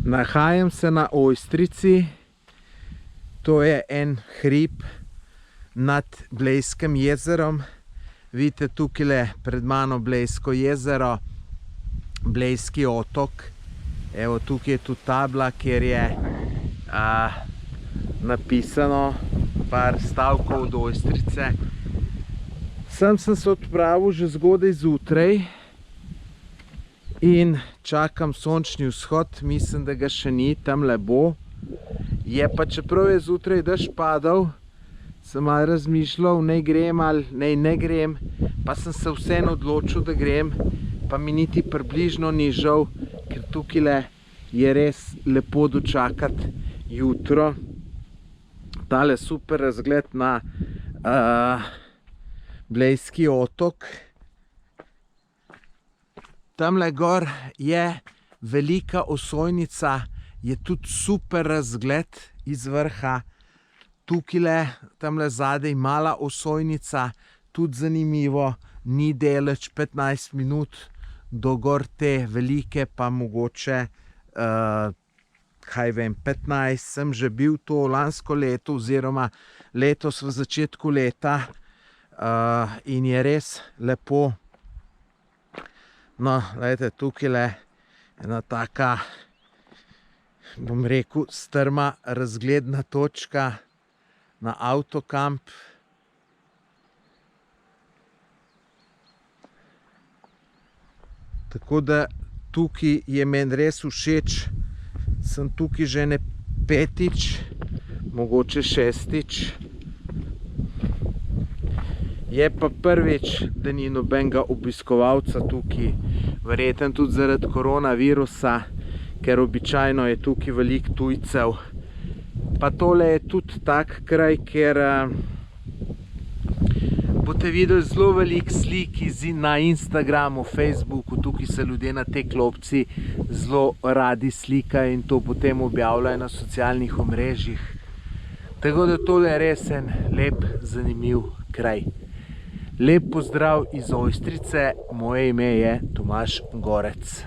Nahajam se na Ojstrici, to je en hrib nad Blejskim jezerom. Vidite tukaj pred mano Blejsko jezero, Blejski otok. Evo, tukaj je tudi tabla, kjer je napisano par stavkov od Ojstrice. Sem se odpravil že zgodaj zjutraj in čakam sončni vzhod. Mislim, da ga še ni, tamle bo. Je pa, čeprav je zjutraj dež padal, sem malo razmišljal, naj grem ali naj ne grem, pa sem se vseeno odločil, da grem, pa mi niti približno ni žal, ker tukaj je res lepo dočakati jutro. Tale super razgled na Blejski otok. Tamle gor je velika osojnica, je tudi super razgled iz vrha. Tukaj, tamle zadaj, mala osojnica, tudi zanimivo, ni daleč 15 minut do gor te velike, pa mogoče, kaj vem, 15. Sem že bil to lansko leto oziroma letos v začetku leta in je res lepo. No, gledajte, tukaj ena taka, bom rekel, strma razgledna točka na avtokamp. Tako da tukaj je meni res všeč. Sem tukaj že ne 5., mogoče 6. Je pa prvič, da ni nobenega obiskovalca tukaj. Verjetno tudi zaradi koronavirusa, ker običajno je tukaj veliko tujcev. Pa tole je tudi tak kraj, ker boste videli zelo veliko slik na Instagramu, Facebooku. Tukaj se ljudje na tej klopci zelo radi slikajo in to potem objavljajo na socialnih omrežjih. Tako da tole je res en lep, zanimiv kraj. Lep pozdrav iz Ojstrice, moje ime je Tomaž Gorec.